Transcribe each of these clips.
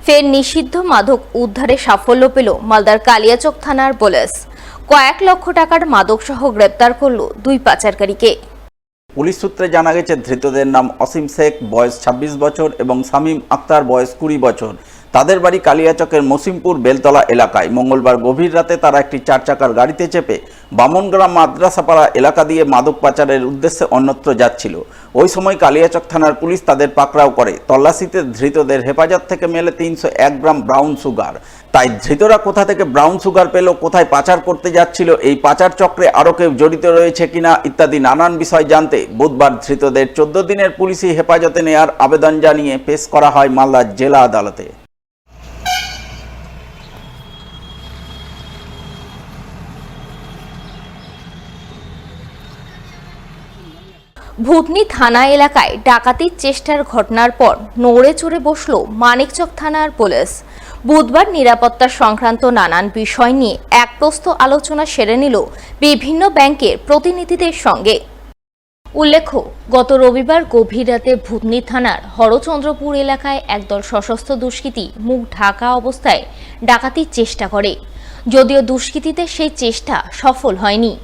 ফের নিষিদ্ধ মাদক উদ্ধারে সাফল্য পেল মালদার কালিয়াচক থানার পুলিশ। কয়েক লক্ষ টাকার মাদক সহ গ্রেপ্তার করল 2 পাচারকারীকে। পুলিশ সূত্রে জানা গেছে, ধৃতদের নাম অসীম শেখ, বয়স 26 বছর এবং শামীম আক্তার, বয়স 20 বছর। তাদের বাড়ি কালিয়াচকের মসিমপুর বেলতলা এলাকায়। মঙ্গলবার গভীর রাতে তারা একটি 4 চাকার গাড়িতে চেপে বামনগ্রাম মাদ্রাসাপাড়া এলাকা দিয়ে মাদক পাচারের উদ্দেশ্যে অন্যত্র যাচ্ছিল। ওই সময় কালিয়াচক থানার পুলিশ তাদের পাকড়াও করে। তল্লাশিতে ধৃতদের হেফাজত থেকে মেলে 301 গ্রাম ব্রাউন সুগার। তাই ধৃতরা কোথা থেকে ব্রাউন সুগার পেল, কোথায় পাচার করতে যাচ্ছিল, এই পাচার চক্রে আরও কেউ জড়িত রয়েছে কিনা ইত্যাদি নানান বিষয় জানতে বুধবার ধৃতদের 14 দিনের পুলিশি হেফাজতে নেয়ার আবেদন জানিয়ে পেশ করা হয় মালদা জেলা আদালতে। ভুতনি থানা এলাকায় ডাকাতির চেষ্টার ঘটনার পর নড়ে চড়ে বসল মানিকচক থানার পুলিশ। বুধবার নিরাপত্তা সংক্রান্ত নানান বিষয় নিয়ে এক প্রস্ত আলোচনা সেরে নিল বিভিন্ন ব্যাংকের প্রতিনিধিদের সঙ্গে। উল্লেখ্য, গত রবিবার গভীর রাতে ভুতনি থানার হরচন্দ্রপুর এলাকায় একদল সশস্ত্র দুষ্কৃতী মুখ ঢাকা অবস্থায় ডাকাতির চেষ্টা করে। যদিও দুষ্কৃতীদের সেই চেষ্টা সফল হয়নি,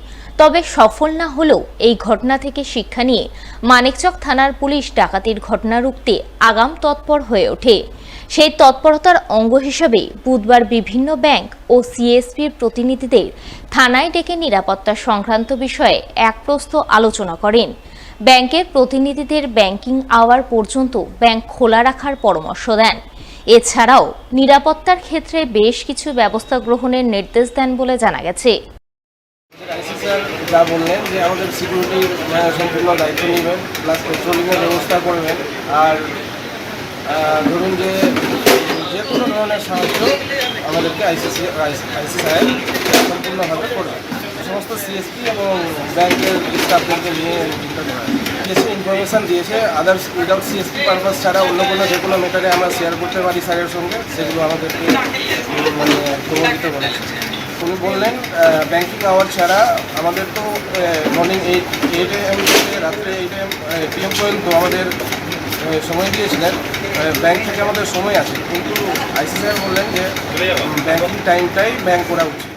তবে সফল না হলেও এই ঘটনা থেকে শিক্ষা নিয়ে মানিকচক থানার পুলিশ ডাকাতির ঘটনা রুখতে আগাম তৎপর হয়ে ওঠে। সেই তৎপরতার অঙ্গ হিসেবে বুধবার বিভিন্ন ব্যাংক ও সিএসপির প্রতিনিধিদের থানায় ডেকে নিরাপত্তা সংক্রান্ত বিষয়ে এক প্রস্ত আলোচনা করেন। ব্যাংকের প্রতিনিধিদের ব্যাংকিং আওয়ার পর্যন্ত ব্যাংক খোলা রাখার পরামর্শ দেন। এছাড়াও নিরাপত্তার ক্ষেত্রে বেশ কিছু ব্যবস্থা গ্রহণের নির্দেশ দেন বলে জানা গেছে। যা বললেন যে আমাদের সিকিউরিটির সম্পূর্ণ দায়িত্ব নেবেন, প্লাস পেট্রোলিংয়ের ব্যবস্থা করবেন, আর ধরুন যে যে কোনো ধরনের সাহায্য আমাদেরকে আইসিসি সাহেব সম্পূর্ণভাবে করবেন। সমস্ত সিএসপি এবং ব্যাংকের স্টাফদেরকে নিয়ে সিএসপি ইনফরমেশান দিয়েছে। আদার্স উইদাউট সিএসপি পারপাস ছাড়া অন্য কোনো যে কোনো ম্যাটারে আমরা শেয়ার করতে পারি স্যারের সঙ্গে, সেগুলো আমাদেরকে মানে খবর দিতে বলেছে। উনি বললেন ব্যাংকিং আওয়ার ছাড়া আমাদের তো মর্নিং 8 AM থেকে রাত্রে 8 PM পর্যন্ত আমাদের সময় দিয়েছিলেন। ব্যাংক থেকে আমাদের সময় আছে, কিন্তু আইসি স্যার বললেন যে ব্যাংকিং টাইমটাই ব্যাংক করা উচিত।